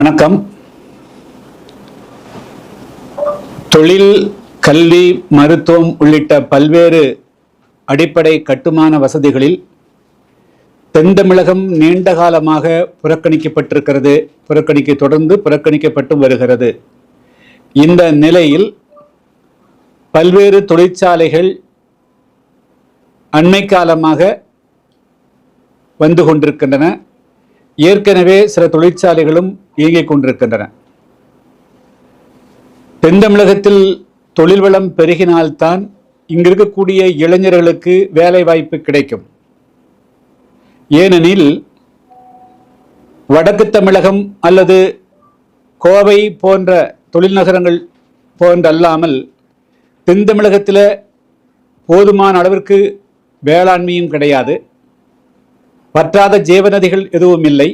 வணக்கம். தொழில், கல்வி, மருத்துவம் உள்ளிட்ட பல்வேறு அடிப்படை கட்டுமான வசதிகளில் தென் தமிழகம் நீண்ட காலமாக புறக்கணிக்கப்பட்டிருக்கிறது. தொடர்ந்து புறக்கணிக்கப்பட்டு வருகிறது. இந்த நிலையில் பல்வேறு தொழிற்சாலைகள் அண்மை காலமாக வந்து கொண்டிருக்கின்றன. ஏற்கனவே சில தொழிற்சாலைகளும் இயங்கிக் கொண்டிருக்கின்றன. தென் தமிழகத்தில் தொழில் வளம் பெருகினால்தான் இங்கு இருக்கக்கூடிய இளைஞர்களுக்கு வேலை வாய்ப்பு கிடைக்கும். ஏனெனில் வடக்கு தமிழகம் அல்லது கோவை போன்ற தொழில் நகரங்கள் போன்றல்லாமல் தென் தமிழகத்தில் போதுமான அளவிற்கு வேளாண்மையும் கிடையாது. வற்றாத ஜீவநதிகள் எதுவும் இல்லை.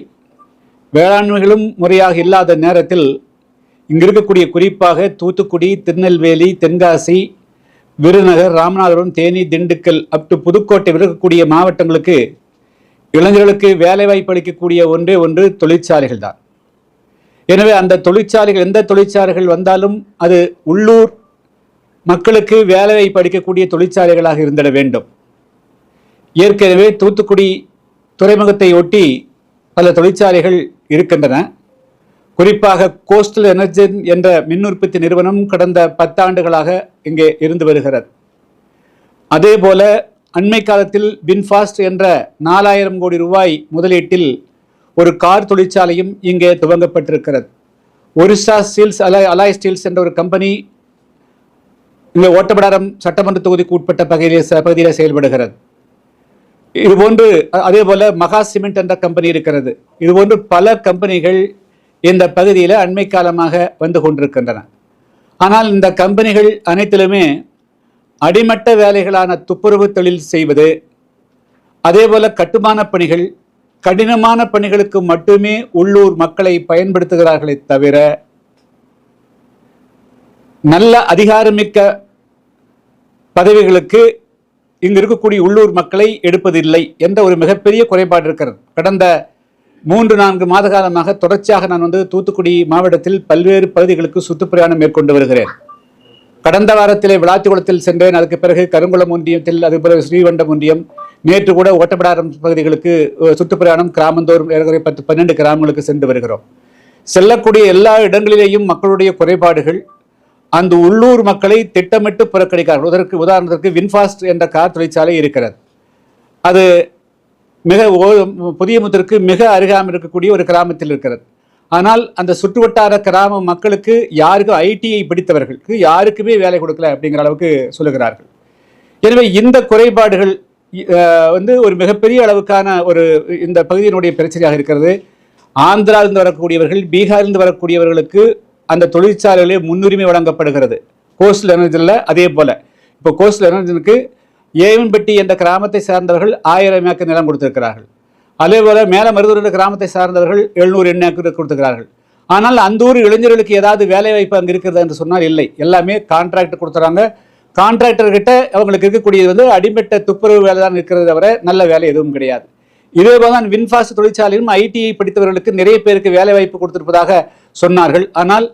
வேளாண்மைகளும் முறையாக இல்லாத நேரத்தில் இங்கு இருக்கக்கூடிய குறிப்பாக தூத்துக்குடி, திருநெல்வேலி, தென்காசி, விருதுநகர், ராமநாதபுரம், தேனி, திண்டுக்கல் அப்டு புதுக்கோட்டை இருக்கக்கூடிய மாவட்டங்களுக்கு இளைஞர்களுக்கு வேலைவாய்ப்பு அளிக்கக்கூடிய ஒன்றே ஒன்று தொழிற்சாலைகள் தான். எனவே அந்த தொழிற்சாலைகள், எந்த தொழிற்சாலைகள் வந்தாலும் அது உள்ளூர் மக்களுக்கு வேலைவாய்ப்பு அளிக்கக்கூடிய தொழிற்சாலைகளாக இருந்திட வேண்டும். ஏற்கனவே தூத்துக்குடி துறைமுகத்தை ஒட்டி பல தொழிற்சாலைகள் இருக்கின்றன. குறிப்பாக கோஸ்டல் எனர்ஜி என்ற மின் உற்பத்தி நிறுவனம் கடந்த 10 ஆண்டுகளாக இங்கே இருந்து வருகிறது. அதே போல அண்மை காலத்தில் வின்ஃபாஸ்ட் என்ற 4000 கோடி ரூபாய் முதலீட்டில் ஒரு கார் தொழிற்சாலையும் இங்கே துவங்கப்பட்டிருக்கிறது. ஒரிசா ஸ்டீல்ஸ், அலாய் ஸ்டீல்ஸ் என்ற ஒரு கம்பெனி இங்கே ஓட்டப்பிடாரம் சட்டமன்ற தொகுதிக்கு உட்பட்ட பகுதியில் செயல்படுகிறது. இதுபோன்று அதே போல மகா சிமெண்ட் என்ற கம்பெனி இருக்கிறது. இதுபோன்று பல கம்பெனிகள் இந்த பகுதியில் அண்மை காலமாக வந்து கொண்டிருக்கின்றன. ஆனால் இந்த கம்பெனிகள் அனைத்திலுமே அடிமட்ட வேலைகளான துப்புரவு தொழில் செய்வது, அதே போல கட்டுமான பணிகள், கடினமான பணிகளுக்கு மட்டுமே உள்ளூர் மக்களை பயன்படுத்துகிறார்களே தவிர நல்ல அதிகாரமிக்க பதவிகளுக்கு இங்கு இருக்கக்கூடிய உள்ளூர் மக்களை எடுப்பதில்லை என்ற ஒரு மிகப்பெரிய குறைபாடு இருக்கிறது. கடந்த 3-4 மாத காலமாக தொடர்ச்சியாக நான் தூத்துக்குடி மாவட்டத்தில் பல்வேறு பகுதிகளுக்கு சுற்றுப்பிரயாணம் மேற்கொண்டு வருகிறேன். கடந்த வாரத்திலே விளாத்திக்குளத்தில் சென்றேன். அதுக்கு பிறகு கருங்குளம் ஒன்றியத்தில், அதுபோல ஸ்ரீவண்டம் ஒன்றியம், நேற்று கூட ஓட்டப்பிடாரம் பகுதிகளுக்கு சுற்றுப்பிரயாணம் கிராமந்தோறும் 10-12 கிராமங்களுக்கு சென்று வருகிறோம். செல்லக்கூடிய எல்லா இடங்களிலேயும் மக்களுடைய குறைபாடுகள் அந்த உள்ளூர் மக்களை திட்டமிட்டு புறக்கணிக்கிறார்கள். உதாரணத்திற்கு வின்ஃபாஸ்ட் என்ற கார் தொழிற்சாலை இருக்கிறது. அது மிக புதியமுத்திற்கு மிக அருகாமல் இருக்கக்கூடிய ஒரு கிராமத்தில் இருக்கிறது. ஆனால் அந்த சுற்றுவட்டார கிராம மக்களுக்கு யாருக்கும் ஐடிஐ படித்தவர்களுக்கு யாருக்குமே வேலை கொடுக்கல அப்படிங்கிற அளவுக்கு சொல்லுகிறார்கள். எனவே இந்த குறைபாடுகள் ஒரு மிகப்பெரிய அளவுக்கான ஒரு இந்த பகுதியினுடைய பிரச்சனையாக இருக்கிறது. ஆந்திராவிலிருந்து வரக்கூடியவர்கள், பீகாரிலிருந்து வரக்கூடியவர்களுக்கு அந்த தொழிற்சாலைகளே முன்னுரிமை வழங்கப்படுகிறது. கோஸ்டல் எனர்ஜியில் அதே போல இப்போ கோஸ்டல் எனர்ஜிக்கு ஏவன்பட்டி என்ற கிராமத்தை சார்ந்தவர்கள் 1000 ஏக்கர் நிலம் கொடுத்திருக்கிறார்கள். அதே போல மேலமருதூர் கிராமத்தை சார்ந்தவர்கள் 700 ஏக்கர் கொடுத்திருக்கிறார்கள். ஆனால் அந்த ஊர் இளைஞர்களுக்கு ஏதாவது வேலை வாய்ப்பு அங்கே இருக்கிறது என்று சொன்னால் இல்லை. எல்லாமே கான்ட்ராக்ட் கொடுத்துறாங்க. கான்ட்ராக்டர்கிட்ட அவங்களுக்கு இருக்கக்கூடியது அடிமட்ட துப்புரவு வேலை தான் இருக்கிறது தவிர நல்ல வேலை எதுவும் கிடையாது. இதே போலதான் வின்ஃபாஸ்ட் தொழிற்சாலையும் ஐடிஐ படித்தவர்களுக்கு நிறைய பேருக்கு வேலை வாய்ப்பு கொடுத்திருப்பதாக சொன்னார்கள். ஆனால்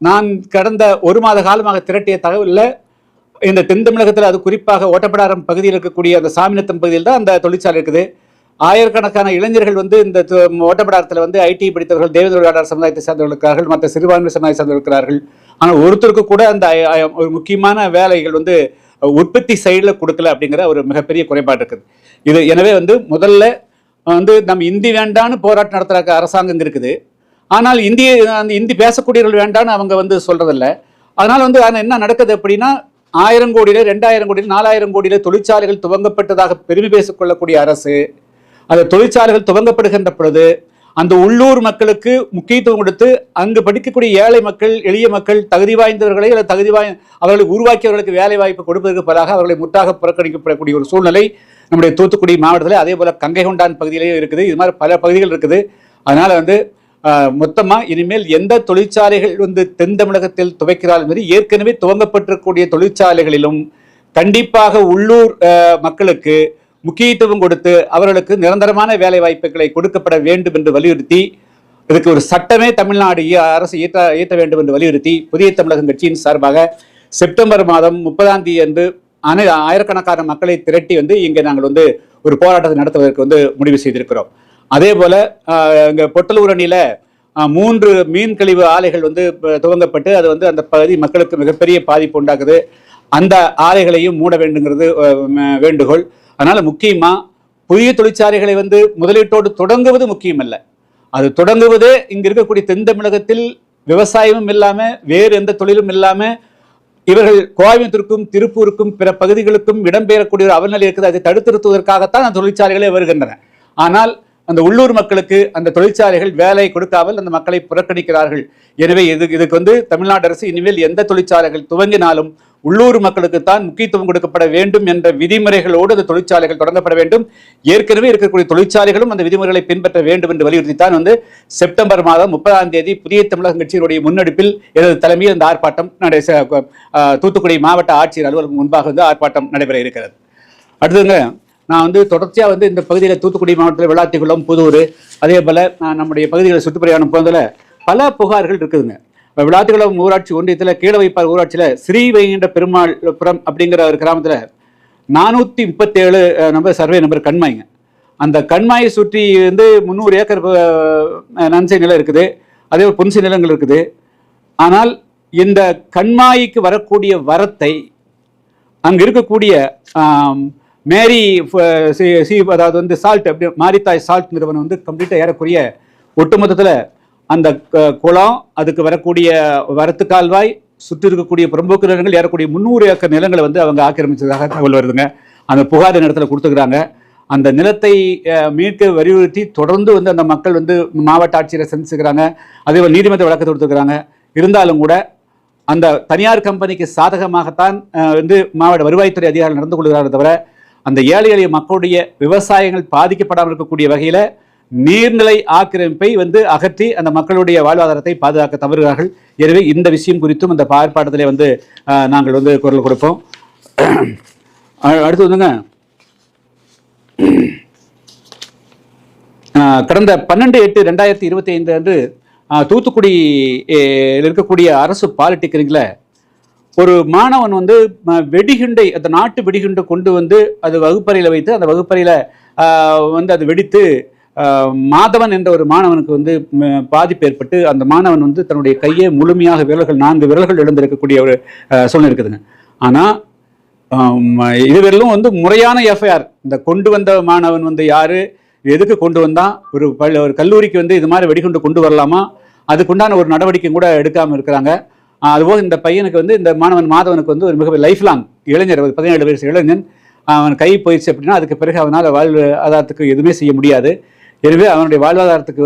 நான் கடந்த 1 மாத காலமாக திரட்டிய தகவலில் இந்த தென் தமிழகத்தில், அது குறிப்பாக ஓட்டப்பிடாரம் பகுதியில் இருக்கக்கூடிய அந்த சாமிநத்தம் பகுதியில் தான் அந்த தொழிற்சாலை இருக்குது. ஆயிரக்கணக்கான இளைஞர்கள் இந்த ஓட்டப்பிடாரத்தில் ஐடிஐ படித்தவர்கள், தேவேந்திர சமுதாயத்தை சார்ந்தவர்களுக்கார்கள், மற்ற சிறுபான்மை சமுதாயத்தை சார்ந்தவர்களுக்கார்கள். ஆனால் ஒருத்தருக்கு கூட அந்த ஒரு முக்கியமான வேலைகள் உற்பத்தி சைடில் கொடுக்கல அப்படிங்கிற ஒரு மிகப்பெரிய குறைபாடு இருக்குது. இது எனவே முதல்ல நம்ம இந்தி வேண்டான்னு போராட்டம் நடத்துகிற அரசாங்கம் இருக்குது. ஆனால் இந்தி பேசக்கூடியவர்கள் வேண்டான்னு அவங்க சொல்றதில்ல. அதனால என்ன நடக்குது அப்படின்னா, 1000 கோடியில 2000 கோடியில் 4000 கோடியில தொழிற்சாலைகள் துவங்கப்பட்டதாக பெருமை பேசிக்கொள்ளக்கூடிய அரசு, அந்த தொழிற்சாலைகள் துவங்கப்படுகின்ற பொழுது அந்த உள்ளூர் மக்களுக்கு முக்கியத்துவம் கொடுத்து அங்கு படிக்கக்கூடிய ஏழை மக்கள், எளிய மக்கள், தகுதி வாய்ந்தவர்களை அவர்களை உருவாக்கியவர்களுக்கு வேலை வாய்ப்பு கொடுப்பதற்கு பதிலாக அவர்களை முற்றாக புறக்கணிக்கப்படக்கூடிய ஒரு சூழ்நிலை நம்முடைய தூத்துக்குடி மாவட்டத்தில், அதே போல கங்கை கொண்டான் பகுதியிலேயும் இருக்குது. இது மாதிரி பல பகுதிகள் இருக்குது. அதனால மொத்தமாக இனிமேல் எந்த தொழிற்சாலைகள் தென் தமிழகத்தில் துவைக்கிறார்கள், ஏற்கனவே துவங்கப்பட்டிருக்கக்கூடிய தொழிற்சாலைகளிலும் கண்டிப்பாக உள்ளூர் மக்களுக்கு முக்கியத்துவம் கொடுத்து அவர்களுக்கு நிரந்தரமான வேலை வாய்ப்புகளை கொடுக்கப்பட வேண்டும் என்று வலியுறுத்தி இதுக்கு ஒரு சட்டமே தமிழ்நாடு அரசு இயற்ற வேண்டும் என்று வலியுறுத்தி புதிய தமிழகம் கட்சியின் சார்பாக செப்டம்பர் மாதம் 30ஆம் தேதி அன்று ஆயிரக்கணக்கான மக்களை திரட்டி இங்கே நாங்கள் ஒரு போராட்டத்தை நடத்துவதற்கு முடிவு செய்திருக்கிறோம். அதே போல இங்க பொட்டலூர் அணியில 3 மீன் கழிவு ஆலைகள் துவங்கப்பட்டு அது அந்த பகுதி மக்களுக்கு மிகப்பெரிய பாதிப்பு உண்டாக்குது. அந்த ஆலைகளையும் மூட வேண்டுங்கிறது வேண்டுகோள். அதனால முக்கியமா புதிய தொழிற்சாலைகளை முதலீட்டோடு தொடங்குவது முக்கியம் அல்ல. அது தொடங்குவதே இங்க இருக்கக்கூடிய தென் தமிழகத்தில் விவசாயமும் இல்லாம வேறு எந்த தொழிலும் இல்லாம இவர்கள் கோயம்புத்தூருக்கும் திருப்பூருக்கும் பிற பகுதிகளுக்கும் இடம்பெயரக்கூடிய ஒரு அவல்நிலை இருக்குது. அதை தடுத்து நிறுத்துவதற்காகத்தான் அந்த தொழிற்சாலைகளே வருகின்றன. ஆனால் அந்த உள்ளூர் மக்களுக்கு அந்த தொழிற்சாலைகள் வேலை கொடுக்காமல் அந்த மக்களை புறக்கணிக்கிறார்கள். எனவே இதுக்கு தமிழ்நாடு அரசு இனிமேல் எந்த தொழிற்சாலைகள் துவங்கினாலும் உள்ளூர் மக்களுக்கு தான் முக்கியத்துவம் கொடுக்கப்பட வேண்டும் என்ற விதிமுறைகளோடு அந்த தொழிற்சாலைகள் தொடங்கப்பட வேண்டும். ஏற்கனவே இருக்கக்கூடிய தொழிற்சாலைகளும் அந்த விதிமுறைகளை பின்பற்ற வேண்டும் என்று வலியுறுத்தித்தான் செப்டம்பர் மாதம் 30ஆம் தேதி புதிய தமிழகம் கட்சியினுடைய முன்னெடுப்பில் எனது தலைமையில் இந்த ஆர்ப்பாட்டம் தூத்துக்குடி மாவட்ட ஆட்சியர் அலுவலகம் முன்பாக ஆர்ப்பாட்டம் நடைபெற இருக்கிறது. அடுத்ததுங்க, நான் தொடர்ச்சியாக இந்த பகுதியில் தூத்துக்குடி மாவட்டத்தில் விளாத்திக்குளம், புதூர், அதே போல் நம்முடைய பகுதிகளை சுற்றுப்பிரயாணம் போனதில் பல புகார்கள் இருக்குதுங்க. விளாத்திக்குளம் ஊராட்சி ஒன்றியத்தில் கீழவைப்பார் ஊராட்சியில் ஸ்ரீ வைகுண்ட பெருமாள் புரம் அப்படிங்கிற ஒரு கிராமத்தில் 437 நம்பர் சர்வே நம்பர் கண்மாய்ங்க. அந்த கண்மாயை சுற்றி 300 ஏக்கர் நன்சை நிலம் இருக்குது, அதே புன்சை நிலங்கள் இருக்குது. ஆனால் இந்த கண்மாய்க்கு வரக்கூடிய வரத்தை அங்கே இருக்கக்கூடிய மேரி அதாவது சால்ட் அப்படி மாரித்தாய் சால்ட் நிறுவனம் கம்ப்ளீட்டாக ஏறக்குரிய ஒட்டுமொத்தத்தில் அந்த குளம், அதுக்கு வரக்கூடிய வரத்து கால்வாய், சுற்றி இருக்கக்கூடிய புறம்போக்கு நிலங்கள் ஏறக்கூடிய 300 ஏக்கர் நிலங்களை அவங்க ஆக்கிரமிச்சதாக தகவல் வருதுங்க. அந்த புகார் இடத்துல கொடுத்துக்கிறாங்க. அந்த நிலத்தை மீட்க வலியுறுத்தி தொடர்ந்து அந்த மக்கள் மாவட்ட ஆட்சியரை சந்திச்சுக்கிறாங்க. அதே போல் நீதிமன்ற வழக்கத்தை கொடுத்துக்கிறாங்க. இருந்தாலும் கூட அந்த தனியார் கம்பெனிக்கு சாதகமாகத்தான் மாவட்ட வருவாய்த்துறை அதிகாரிகள் நடந்து கொள்கிறார்கள் தவிர அந்த ஏழை எளிய மக்களுடைய விவசாயங்கள் பாதிக்கப்படாமல் இருக்கக்கூடிய வகையில் நீர்நிலை ஆக்கிரமிப்பை அகற்றி அந்த மக்களுடைய வாழ்வாதாரத்தை பாதுகாக்க தவறுகிறார்கள். எனவே இந்த விஷயம் குறித்தும் அந்த ஆர்ப்பாட்டத்திலே நாங்கள் குரல் கொடுப்போம். அடுத்து கடந்த 12/8/2025 அன்று தூத்துக்குடி இருக்கக்கூடிய அரசு பாலிடெக்னிக்ல ஒரு மாணவன் வெடிகுண்டை, அந்த நாட்டு வெடிகுண்டை கொண்டு அது வகுப்பறையில் வைத்து அந்த வகுப்பறையில் அது வெடித்து மாதவன் என்ற ஒரு மாணவனுக்கு பாதிப்பு ஏற்பட்டு அந்த மாணவன் தன்னுடைய கையை முழுமையாக 4 விரல்கள் இழந்திருக்கக்கூடிய ஒரு சூழ்நிலை இருக்குதுங்க. ஆனால் இதுவரையிலும் முறையான எஃப்ஐஆர் இந்த கொண்டு வந்த மாணவன் யாரு, எதுக்கு கொண்டு வந்தான், ஒரு கல்லூரிக்கு இது மாதிரி வெடிகுண்டு கொண்டு வரலாமா, அதுக்குண்டான ஒரு நடவடிக்கை கூட எடுக்காமல் இருக்கிறாங்க. அதுபோல் இந்த பையனுக்கு இந்த மாணவன் மாதவனுக்கு ஒரு மிக லைஃப் லாங் இளைஞர், 17 வயசு இளைஞன், அவன் கை போயிடுச்சு அப்படின்னா அதுக்கு பிறகு அவனால் வாழ்வாதாரத்துக்கு எதுவுமே செய்ய முடியாது. எனவே அவனுடைய வாழ்வாதாரத்துக்கு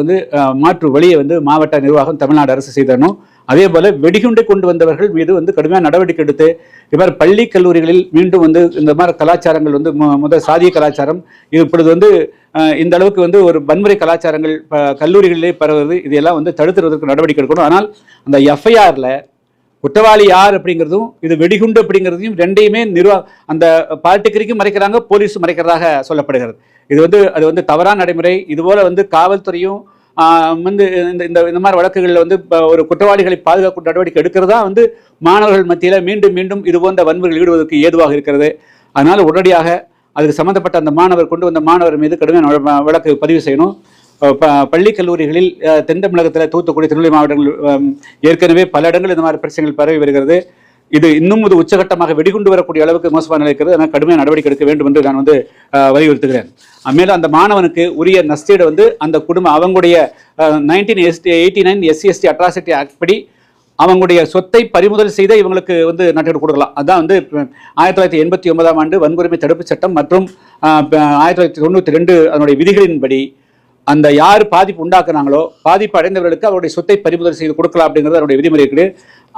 மாற்று வழியை மாவட்ட நிர்வாகம் தமிழ்நாடு அரசு செய்தரணும். அதே போல வெடிகுண்டை கொண்டு வந்தவர்கள் மீது கடுமையான நடவடிக்கை எடுத்து இவ்வாறு பள்ளி கல்லூரிகளில் மீண்டும் இந்த மாதிரி கலாச்சாரங்கள் முதல் சாதிய கலாச்சாரம் இப்பொழுது இந்த அளவுக்கு ஒரு வன்முறை கலாச்சாரங்கள் கல்லூரிகளிலே பரவுவது, இதையெல்லாம் தடுத்துவதற்கு நடவடிக்கை எடுக்கணும். ஆனால் அந்த எஃப்ஐஆர்ல குற்றவாளி யார் அப்படிங்கிறதும் இது வெடிகுண்டு அப்படிங்கிறதையும் ரெண்டையுமே அந்த பாலிடெக்னிக்கும் மறைக்கிறாங்க, போலீஸும் மறைக்கிறதாக சொல்லப்படுகிறது. இது அது தவறான நடைமுறை. இதுபோல காவல்துறையும் இந்த மாதிரி வழக்குகளில் ஒரு குற்றவாளிகளை பாதுகாக்கும் நடவடிக்கை எடுக்கிறதா மாணவர்கள் மத்தியில் மீண்டும் மீண்டும் இது போன்ற வன்முறையில் ஈடுபடுவதற்கு ஏதுவாக இருக்கிறது. அதனால் உடனடியாக அதுக்கு சம்பந்தப்பட்ட அந்த மாணவர் கொண்டு வந்த மாணவர் மீது கடுமையான வழக்கு பதிவு செய்யணும். பள்ளி கல்லூரிகளில் தென் தமிழகத்தில் தூத்துக்குடி, திருநெல்வேலி மாவட்டங்கள் ஏற்கனவே பல இடங்கள் இந்த மாதிரி பிரச்சனைகள் பரவி வருகிறது. இது இன்னும் உச்சகட்டமாக வெடிகுண்டு வரக்கூடிய அளவுக்கு மோசமான நிலை இருக்கிறது. அதனால் கடுமையான நடவடிக்கை எடுக்க வேண்டும் என்று நான் வலியுறுத்துகிறேன். மேலும் அந்த மாணவனுக்கு உரிய நஷ்டீடு அந்த குடும்பம் அவங்களுடைய 1989 SC/ST அட்ராசிட்டி ஆக்ட் படி அவங்களுடைய சொத்தை பறிமுதல் செய்த இவங்களுக்கு நஷ்டீடு கொடுக்கலாம். அதான் 1989ஆம் ஆண்டு வன்கொடுமை தடுப்பு சட்டம் மற்றும் 1992 அதனுடைய விதிகளின்படி அந்த யார் பாதிப்பு உண்டாக்குனாங்களோ பாதிப்பு அடைந்தவர்களுக்கு அவருடைய சொத்தை பறிமுதல் செய்து கொடுக்கலாம் அப்படிங்கிறது அவருடைய விதிமுறை இருக்குது.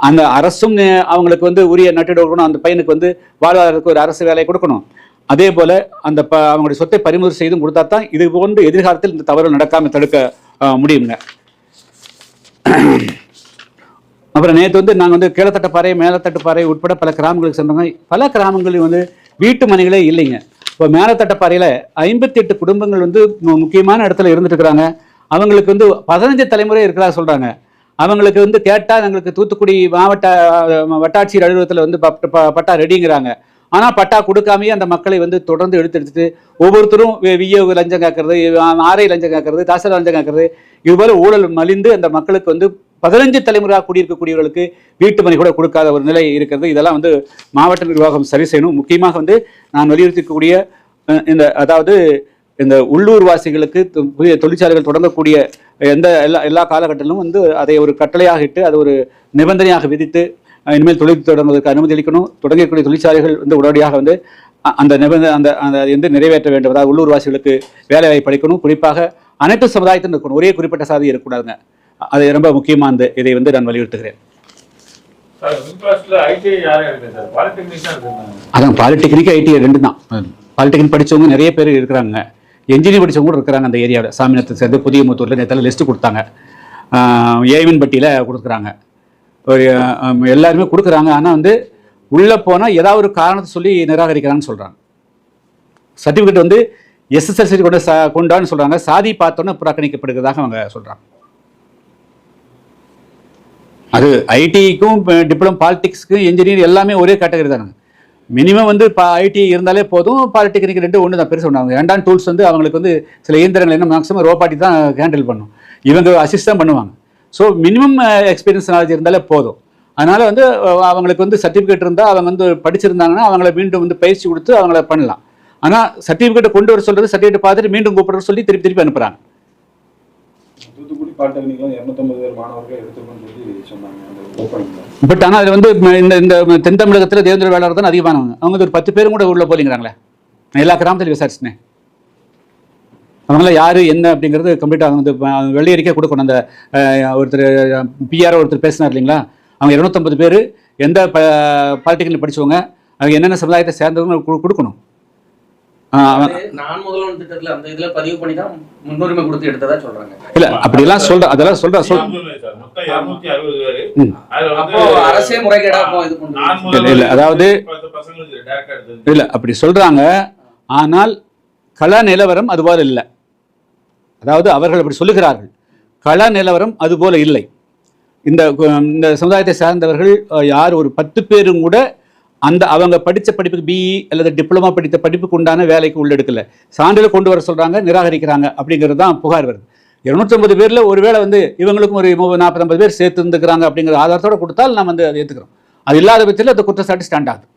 அந்த அரசும் அவங்களுக்கு உரிய நட்டீடு கொடுக்கணும். அந்த பையனுக்கு வாழ்வாதாரத்துக்கு ஒரு அரசு வேலையை கொடுக்கணும். அதே போல அந்த அவங்களுடைய சொத்தை பறிமுதல் செய்தும் கொடுத்தா தான் இது போன்று எதிர்காலத்தில் இந்த தவறு நடக்காமல் தடுக்க முடியுங்க. அப்புறம் நேற்று நாங்கள் கீழத்தட்டப்பாறை, மேலத்தட்டப்பாறை உட்பட பல கிராமங்களுக்கு சென்றோங்க. பல கிராமங்களில் வீட்டு மனைகளே இல்லைங்க. இப்போ மேலத்தட்டப்பாறையில் 58 குடும்பங்கள் முக்கியமான இடத்துல இருந்துட்டு இருக்கிறாங்க. அவங்களுக்கு வந்து 15 தலைமுறை இருக்கிறதா சொல்றாங்க. அவங்களுக்கு வந்து கேட்டா எங்களுக்கு தூத்துக்குடி மாவட்ட வட்டாட்சியர் அலுவலகத்தில் வந்து பட்டா ரெடிங்கிறாங்க. ஆனா பட்டா கொடுக்காமயே அந்த மக்களை வந்து தொடர்ந்து எடுத்துட்டு ஒவ்வொருத்தரும் விஏ லஞ்சம் கேட்கறது, ஆர்ஐ லஞ்சம் கேட்கறது, தாசில்தார் லஞ்சம் கேட்கறது, இதுபோல ஊழல் மலிந்து அந்த மக்களுக்கு வந்து 15 தலைமுறையாக குடியிருக்கக்கூடியவர்களுக்கு வீட்டு மனை கூட கொடுக்காத ஒரு நிலை இருக்கிறது. இதெல்லாம் வந்து மாவட்ட நிர்வாகம் சரி செய்யணும். முக்கியமாக வந்து நான் வலியுறுத்தக்கூடிய அதாவது இந்த உள்ளூர் வாசிகளுக்கு புதிய தொழிற்சாலைகள் தொடங்கக்கூடிய எல்லா காலகட்டத்திலும் வந்து அதை ஒரு கட்டளையாக இட்டு அதை ஒரு நிபந்தனையாக விதித்து இனிமேல் தொழில் தொடங்குவதற்கு அனுமதி அளிக்கணும். தொடங்கக்கூடிய தொழிற்சாலைகள் வந்து உடனடியாக வந்து அந்த நிபந்தனை நிறைவேற்ற வேண்டும். அதாவது உள்ளூர் வாசிகளுக்கு வேலை வாய்ப்பு அளிக்கணும். குறிப்பாக அனைத்து சமுதாயத்திலும் இருக்கணும், ஒரே குறிப்பிட்ட சாதி இருக்கக்கூடாதுங்க. அது ரொம்ப முக்கியமானது. இதை வந்து நான் வலியுறுத்துகிறேன். அதான் பாலிடெக்னிக் ஐடி ரெண்டு தான். பாலிடெக்னிக் படித்தவங்க நிறைய பேர் இருக்கிறாங்க, என்ஜினியர் படித்தவங்க கூட இருக்கிறாங்க அந்த ஏரியாவில். சாமிநாதத்தை சேர்ந்து புதியமுத்தூரில் நேற்று லிஸ்ட்டு கொடுத்தாங்க, ஏவின் பட்டியில் கொடுக்குறாங்க, எல்லாருமே கொடுக்குறாங்க. ஆனால் வந்து உள்ளே போனால் ஏதாவது ஒரு காரணத்தை சொல்லி நிராகரிக்கிறாங்கன்னு சொல்கிறாங்க. சர்டிஃபிகேட் வந்து எஸ்எஸ்எல்சி கொண்டான்னு சொல்கிறாங்க, சாதி பார்த்தோன்னே புறக்கணிக்கப்படுகிறதாக அவங்க சொல்கிறாங்க. அது ஐடிக்கும் டிப்ளமோ பாலிடிக்ஸ்க்கும் இன்ஜினியர் எல்லாமே ஒரே கேட்டகரி தானுங்க. மினிமம் வந்து ஐடி இருந்தாலே போதும், பாலிடெக்னிக் ரெண்டு ஒன்று தான் பெருசு ஒன்றாங்க. ரெண்டாம் டூல்ஸ் வந்து அவங்களுக்கு வந்து சில இயந்திரங்கள் என்ன மேக்ஸிமம் ரோபாட்டி தான் ஹேண்டில் பண்ணும், இவங்க அசிஸ்ட் தான் பண்ணுவாங்க. ஸோ மினிமம் எக்ஸ்பீரியன்ஸ் நாலேஜ் இருந்தாலே போதும். அதனால் வந்து அவங்களுக்கு வந்து சர்டிஃபிகேட் இருந்தால் அவங்க வந்து படிச்சிருந்தாங்கன்னா அவங்கள மீண்டும் வந்து பயிற்சி கொடுத்து அவங்கள பண்ணலாம். ஆனால் சர்டிஃபிகேட்டை கொண்டு வர சொல்கிறது, சர்டிஃபிகேட் பார்த்துட்டு மீண்டும் கூப்பிட்ற சொல்லி திருப்பி அனுப்புகிறாங்க. தூத்துக்குடி பாலிடெக்னிக்ல 250 பேர் மாணவர்கள் எடுத்துக்கணும்னு சொல்லி சொன்னாங்க. பட் ஆனால் அது வந்து இந்த தென் தமிழகத்தில் தேவேந்திர வேளாளர் தான் அதிகமானவங்க. அவங்க ஒரு 10 பேரும் கூட உள்ள போலிங்கிறாங்களே. நான் எல்லா கிராமத்திலும் விசாரிச்சினேன். அவங்களாம் யார் என்ன அப்படிங்கிறது கம்ப்ளீட்டாக வந்து வெள்ளையறிக்கை கொடுக்கணும். அந்த ஒருத்தர் பிஆர்ஓ ஒருத்தர் பேசினார் இல்லைங்களா, அவங்க 250 பேர் எந்த பாலிடெக்னிக் படித்தவங்க, அவங்க என்னென்ன சமுதாயத்தை சேர்ந்தவங்க கொடுக்கணும். நான் முதல்வன் திட்டத்துல அந்த இதுல பதிவு பண்ணி தான் முன்னுரிமை கொடுத்து எடுத்ததா சொல்றாங்க. இல்ல அப்படிலாம் சொல்ற, அதெல்லாம் சொல்ற அரசே முறைகேடா இது பண்ணுறாங்க. இல்ல அதாவது இல்ல அப்படி சொல்றாங்க. ஆனால் கள நிலவரம் அதுபோல இல்லை. அதாவது அவர்கள் அப்படி சொல்லுகிறார்கள், கள நிலவரம் அதுபோல இல்லை. இந்த சமுதாயத்தை சார்ந்தவர்கள் யார் ஒரு 10 பேரும் கூட அந்த அவங்க படித்த படிப்புக்கு பிஇ அல்லது டிப்ளமா படித்த படிப்புக்கு உண்டான வேலைக்கு உள்ளெடுக்கல, சான்றிதழ் கொண்டு வர சொல்கிறாங்க, நிராகரிக்கிறாங்க. அப்படிங்கிறது தான் புகார் வருது. 250 பேரில் ஒருவேளை வந்து இவங்களுக்கும் ஒரு 40-50 பேர் சேர்த்து இருந்துக்கிறாங்க அப்படிங்கிற ஆதாரத்தோடு கொடுத்தால் நாம் வந்து அதை ஏற்றுக்கிறோம். அது இல்லாத பட்சத்தில் அந்த குற்றச்சாட்டு ஸ்டாண்ட் ஆகுது.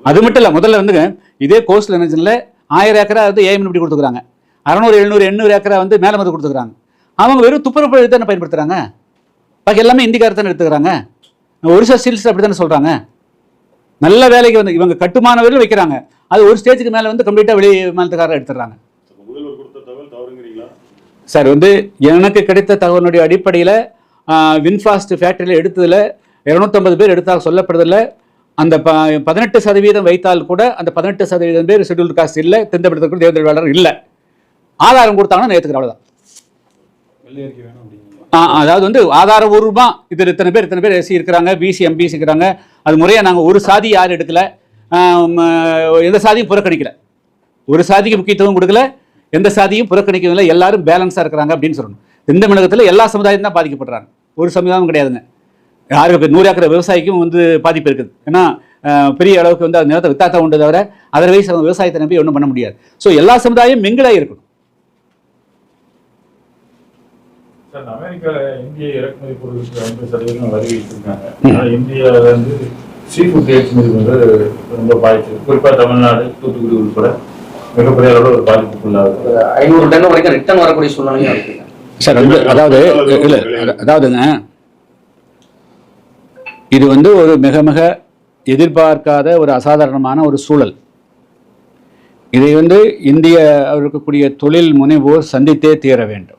அது மட்டும் இல்லை, முதல்ல வந்துங்க இதே கோஸ்டல் எனர்ஜியில் 1000 ஏக்கரா வந்து ஏஎம் இப்படி கொடுத்துக்கிறாங்க, 600, 700, 800 ஏக்கரா வந்து மேலே மருந்து கொடுத்துக்கிறாங்க. அவங்க வெறும் துப்புரவு தானே பயன்படுத்துகிறாங்க, பாக்கி எல்லாமே இந்திக்காரத்தானே எடுத்துக்கிறாங்க. ஒரிசா ஸ்டீல்ஸ் அப்படி தானே சொல்கிறாங்க. நல்ல வேலைக்கு வந்து இவங்க கட்டுமான வரையும் வைக்கிறாங்க, அது ஒரு ஸ்டேஜுக்கு மேலே வந்து கம்ப்ளீட்டாக வெளி மாநிலத்துக்காரர் எடுத்துடுறாங்க. சார் வந்து எனக்கு கிடைத்த தகவலுடைய அடிப்படையில் வின்ஃபாஸ்ட் ஃபேக்டரியில் எடுத்ததில் 250 பேர் எடுத்தால் சொல்லப்படுறதில்ல. அந்த 18% வைத்தால் கூட அந்த 18% பேர் ஷெட்யூல்டு காஸ்ட் இல்லை, தெந்தப்படுத்த தேவேந்திர வேளாளர் இல்லை. ஆதாரம் கொடுத்தாங்கன்னா நான் ஏற்றுக்கிறேன், அவ்வளோதான். அதாவது வந்து ஆதாரபூர்வமாக இதில் இத்தனை பேர் எஸ்சி இருக்கிறாங்க, பிசி எம்பிசி இருக்கிறாங்க, அது முறையாக நாங்கள் ஒரு சாதி யாரும் எடுக்கல, எந்த சாதியும் புறக்கணிக்கல, ஒரு சாதிக்கு முக்கியத்துவம் கொடுக்கல, எந்த சாதியும் புறக்கணிக்கவில்லை, எல்லாரும் பேலன்ஸாக இருக்கிறாங்க அப்படின்னு சொல்லணும். இந்த தமிழகத்தில் எல்லா சமுதாயம் தான் பாதிக்கப்படுறாங்க, ஒரு சமுதாயம் கிடையாதுங்க. யாருக்கு 100 ஏக்கர் விவசாயிக்கும் வந்து பாதிப்பு இருக்குது. ஏன்னா பெரிய அளவுக்கு வந்து அந்த நிலத்தை வித்தாத்தான் உண்டு தவிர அதர்வைஸ் அவங்க விவசாயத்தை நம்பி ஒன்றும் பண்ண முடியாது. ஸோ எல்லா சமுதாயம் மிங்கிலாக இருக்கணும். அமெரிக்கால இந்திய இறக்குமதி பொருட்களுக்கு 50% வரி விதிச்சிருக்காங்க. இந்தியாவில் வந்து சீ ஃபுட் ஏற்றுமதி வந்து ரொம்ப பாதிச்சு, குறிப்பாக தமிழ்நாடு, தூத்துக்குடி உட்பட மிகப்பெரிய அளவில் ஒரு பாதிப்புக்குள்ளாகுது. 500 டன் வரைக்கும் ரிட்டர்ன் வரக்கூடிய சூழ்நிலையும் இருக்கு சார். அதாவதுங்க இது வந்து ஒரு மிக மிக எதிர்பார்க்காத ஒரு அசாதாரணமான ஒரு சூழல். இதை வந்து இந்திய இருக்கக்கூடிய தொழில் முனைவோர் சந்தித்தே தீர வேண்டும்.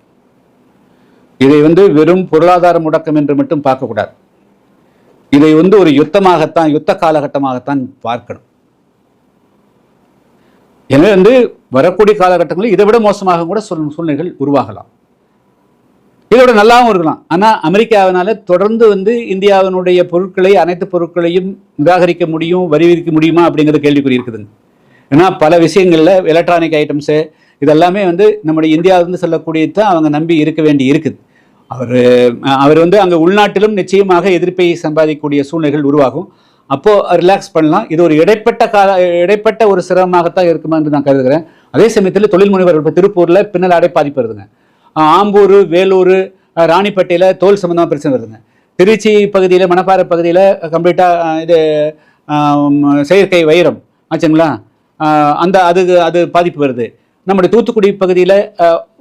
இதை வந்து வெறும் பொருளாதார முடக்கம் என்று மட்டும் பார்க்கக்கூடாது. இதை வந்து ஒரு யுத்த காலகட்டமாகத்தான் பார்க்கணும். எனவே வந்து வரக்கூடிய காலகட்டங்களில் இதை விட மோசமாக கூட சூழ்நிலைகள் உருவாகலாம், இதை விட நல்லாவும் இருக்கலாம். ஆனால் அமெரிக்காவினால தொடர்ந்து வந்து இந்தியாவினுடைய பொருட்களை, அனைத்து பொருட்களையும் நிராகரிக்க முடியும், வரி விதிக்க முடியுமா அப்படிங்கிறது கேள்விக்குறி இருக்குதுங்க. ஏன்னா பல விஷயங்களில் எலக்ட்ரானிக் ஐட்டம்ஸு, இதெல்லாமே வந்து நம்முடைய இந்தியாவிலிருந்து சொல்லக்கூடியது தான் அவங்க நம்பி இருக்க வேண்டி இருக்குது. அவர் வந்து அங்கே உள்நாட்டிலும் நிச்சயமாக எதிர்ப்பை சம்பாதிக்கக்கூடிய சூழ்நிலைகள் உருவாகும். அப்போது ரிலாக்ஸ் பண்ணலாம். இது ஒரு இடைப்பட்ட ஒரு சிரமமாகத்தான் இருக்குமா என்று நான் கருதுகிறேன். அதே சமயத்தில் தொழில் முனைவர்கள் இப்போ திருப்பூரில் பின்னல் அடை பாதிப்பு வருதுங்க. ஆம்பூர், வேலூர், ராணிப்பேட்டையில் தோல் சம்பந்தமாக பிரச்சனை வருதுங்க. திருச்சி பகுதியில், மணப்பாறை பகுதியில் கம்ப்ளீட்டாக இது செயற்கை வைரம் ஆச்சுங்களா, அது பாதிப்பு வருது. நம்முடைய தூத்துக்குடி பகுதியில்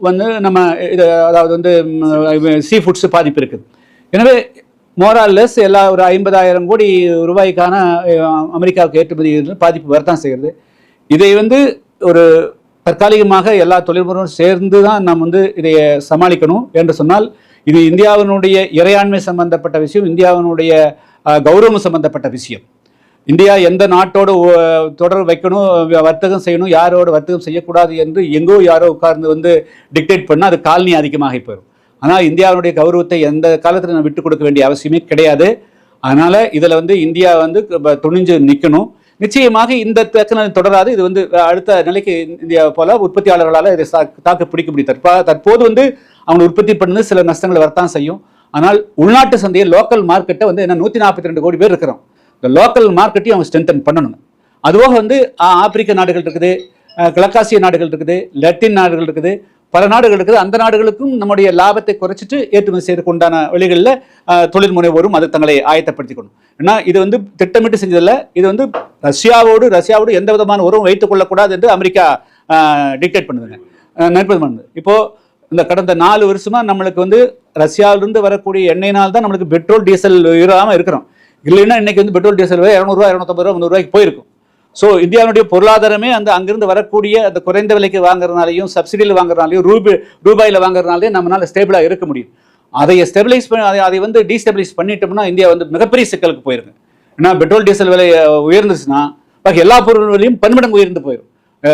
வந்து நம்ம இது அதாவது வந்து சீ ஃபுட்ஸ் பாதிப்பு இருக்குது. எனவே மோரால்லெஸ் எல்லா ஒரு 50,000 கோடி ரூபாய்க்கான அமெரிக்காவுக்கு ஏற்றுமதி பாதிப்பு வரத்தான் செய்கிறது. இதை வந்து ஒரு தற்காலிகமாக எல்லா தொழில்முறையும் சேர்ந்து தான் நாம் வந்து இதை சமாளிக்கணும் என்று சொன்னால், இது இந்தியாவினுடைய இறையாண்மை சம்பந்தப்பட்ட விஷயம், இந்தியாவினுடைய கௌரவம் சம்பந்தப்பட்ட விஷயம். இந்தியா எந்த நாட்டோடு தொடர் வைக்கணும், வர்த்தகம் செய்யணும், யாரோட வர்த்தகம் செய்யக்கூடாது என்று எங்கோ யாரோ உட்கார்ந்து வந்து டிக்டேட் பண்ணால் அது காலனி அதிகமாக போயிடும். ஆனால் இந்தியாவுடைய கௌரவத்தை எந்த காலத்தில் நான் விட்டு கொடுக்க வேண்டிய அவசியமே கிடையாது. அதனால் இதில் வந்து இந்தியா வந்து துணிஞ்சு நிற்கணும். நிச்சயமாக இந்த பிரச்சனை தொடராது. இது வந்து அடுத்த நிலைக்கு இந்தியா போல உற்பத்தியாளர்களால் இதை தாக்கு பிடிக்க முடியும். தற்போது வந்து அவங்க உற்பத்தி பண்ணது சில நஷ்டங்களை வரத்தான் செய்யும். ஆனால் உள்நாட்டு சந்தையை, லோக்கல் மார்க்கெட்டை வந்து என்ன 142 கோடி பேர் இருக்கிறோம். இந்த லோக்கல் மார்க்கெட்டையும் அவங்க ஸ்ட்ரென்தன் பண்ணணும். அதுபோக வந்து ஆப்பிரிக்க நாடுகள் இருக்குது, கிழக்காசிய நாடுகள் இருக்குது, லத்தீன் நாடுகள் இருக்குது, பல நாடுகள் இருக்குது. அந்த நாடுகளுக்கும் நம்முடைய லாபத்தை குறைச்சிட்டு ஏற்றுமதி செய்யறதுக்கு உண்டான வழிகளில் தொழில் முனைவோரும் அது தங்களை ஆயத்தப்படுத்திக்கணும். ஏன்னா இது வந்து திட்டமிட்டு செஞ்சதில்லை. இது வந்து ரஷ்யாவோடு எந்த விதமான உறவும் வைத்துக் கொள்ளக்கூடாது என்று அமெரிக்கா டிக்டேட் பண்ணுதுங்க, நிர்பந்தம் பண்ணுது. இப்போது இந்த கடந்த 4 வருஷமாக நம்மளுக்கு வந்து ரஷ்யாவிலிருந்து வரக்கூடிய எண்ணெயினால் தான் நம்மளுக்கு பெட்ரோல் டீசல் இல்லாமல் இருக்கிறோம். இல்லைன்னா இன்னைக்கு வந்து பெட்ரோல் டீசல் விலை 200 ரூபா, 250 ரூபா, 300 ரூபாய்க்கு போயிருக்கும். ஸோ இந்தியாவுடைய பொருளாதாரமே அங்கிருந்து வரக்கூடிய அந்த குறைந்த விலைக்கு வாங்குறதுனாலையும், சப்சிடியில் வாங்குறதுனாலையும், ரூபாயில் வாங்குறதுனாலே நம்மளால ஸ்டேபிளாக இருக்க முடியும். அதை ஸ்டெபிலைஸ் பண்ணி அதை வந்து டீஸ்டெபிலைஸ் பண்ணிட்டோம்னா இந்தியா வந்து மிகப்பெரிய சிக்கலுக்கு போயிருக்கு. ஏன்னா பெட்ரோல் டீசல் விலை உயர்ந்துச்சுன்னா பாக்கி எல்லா பொருள் விலையும் 10 மடங்கு உயர்ந்து போயிடும்,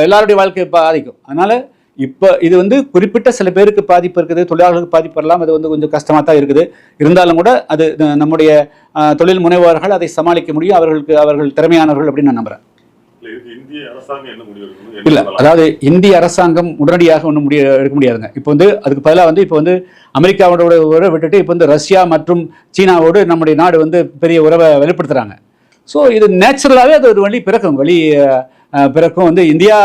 எல்லாருடைய வாழ்க்கையை பாதிக்கும். அதனால இப்போ இது வந்து குறிப்பிட்ட சில பேருக்கு பாதிப்பு இருக்குது, தொழிலாளர்களுக்கு பாதிப்பு வரலாம். அது வந்து கொஞ்சம் கஷ்டமாக தான் இருக்குது. இருந்தாலும் கூட அது நம்முடைய தொழில் முனைவோர்கள் அதை சமாளிக்க முடியும். அவர்கள் திறமையானவர்கள் அப்படின்னு நான் நம்புறேன். இல்லை, அதாவது இந்திய அரசாங்கம் உடனடியாக ஒன்றும் எடுக்க முடியாதுங்க. இப்போ வந்து அதுக்கு பதிலாக வந்து இப்போ வந்து அமெரிக்காவோட உறவை விட்டுட்டு இப்போ வந்து ரஷ்யா மற்றும் சீனாவோடு நம்முடைய நாடு வந்து பெரிய உறவை வெளிப்படுத்துகிறாங்க. ஸோ இது நேச்சுரலாகவே அது ஒரு வழி பிறக்கும். வந்து இந்தியா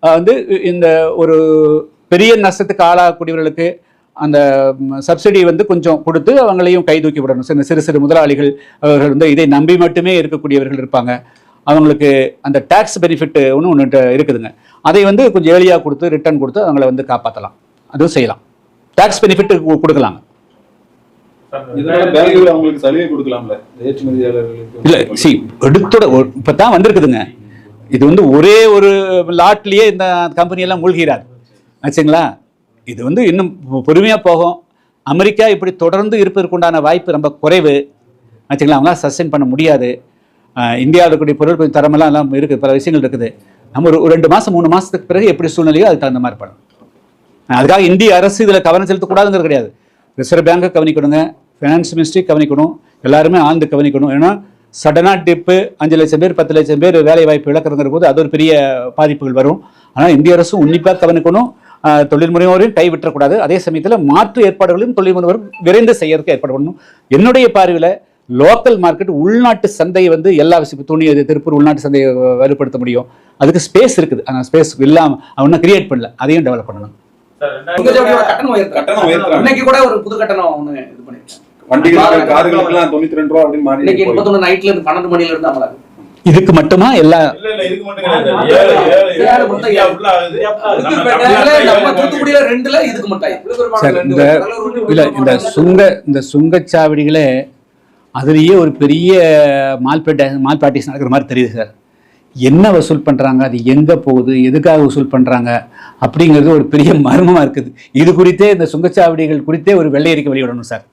வந்து இந்த ஒரு பெரிய நஷ்டத்துக்கு ஆளாகக்கூடியவர்களுக்கு அந்த சப்சிடி வந்து கொஞ்சம் கொடுத்து அவங்களையும் கை தூக்கி விடணும். சிறு முதலாளிகள் அவர்கள் வந்து இதை நம்பி மட்டுமே இருக்கக்கூடியவர்கள் இருப்பாங்க. அவங்களுக்கு அந்த டேக்ஸ் பெனிஃபிட் ஒன்று இருக்குதுங்க. அதை வந்து கொஞ்சம் ஏர்லியாக கொடுத்து ரிட்டர்ன் கொடுத்து அவங்கள வந்து காப்பாற்றலாம். அதுவும் செய்யலாம். டேக்ஸ் பெனிஃபிட் கொடுக்கலாங்க. இல்லை, இப்போ தான் வந்திருக்குதுங்க. இது வந்து ஒரே ஒரு லாட்லேயே இந்த கம்பெனியெல்லாம் மூழ்கிறார் ஆச்சுங்களா. இது வந்து இன்னும் பொறுமையாக போகும். அமெரிக்கா இப்படி தொடர்ந்து இருப்பதற்குண்டான வாய்ப்பு ரொம்ப குறைவு ஆச்சுங்களா. அவங்களாம் சஸ்டெயின் பண்ண முடியாது. இந்தியாவில் இருக்கக்கூடிய பொருள் கொஞ்சம் தரமெல்லாம் இருக்குது, பல விஷயங்கள் இருக்குது. நம்ம ஒரு 2 மாதம் 3 மாதத்துக்கு பிறகு எப்படி சூழ்நிலையோ அதுக்கு தகுந்த மாதிரி பண்ணணும். அதுக்காக இந்திய அரசு இதில் கவனம் செலுத்தக்கூடாதுங்கிறது கிடையாது. ரிசர்வ் பேங்கை கவனிக்கணுங்க, ஃபைனான்ஸ் மினிஸ்ட்ரி கவனிக்கணும், எல்லாருமே ஆழ்ந்து கவனிக்கணும். ஏன்னா சடனாக டிப்பு 5 லட்சம் பேர் 10 லட்சம் பேர் வேலை வாய்ப்பு இழக்கிறங்கிற போது அது ஒரு பெரிய பாதிப்புகள் வரும். ஆனால் இந்திய அரசும் உன்னிப்பாக கவனிக்கணும், தொழில் முனைவோரையும் கைவிட்டக்கூடாது. அதே சமயத்தில் மாற்று ஏற்பாடுகளையும் தொழில் முனைவோரும் விரைந்து செய்யறதுக்கு ஏற்பாடு பண்ணணும். என்னுடைய பார்வையில் லோக்கல் மார்க்கெட், உள்நாட்டு சந்தையை வந்து எல்லா விஷயம் துணி திருப்பூர் உள்நாட்டு சந்தையை வலுப்படுத்த முடியும். அதுக்கு ஸ்பேஸ் இருக்குது. ஆனால் ஸ்பேஸ் இல்லாமல் அவனை கிரியேட் பண்ணல, அதையும் டெவலப் பண்ணணும். இன்னைக்கு கூட ஒரு புது கட்டணம் ஒன்று இது பண்ணிருக்கேன். இதுக்கு மட்டுமா எல்லா இந்த சுங்கச்சாவடிகளே அதுலேயே ஒரு பெரிய மால்பிராக்டிஸ் நடக்கிற மாதிரி தெரியுது சார். என்ன வசூல் பண்ணுறாங்க, அது எங்கே போகுது, எதுக்காக வசூல் பண்ணுறாங்க அப்படிங்கிறது ஒரு பெரிய மர்மமாக இருக்குது. இது குறித்தே இந்த சுங்கச்சாவடிகள் குறித்தே ஒரு வெள்ளை அறிக்கை வெளியிடணும் சார்.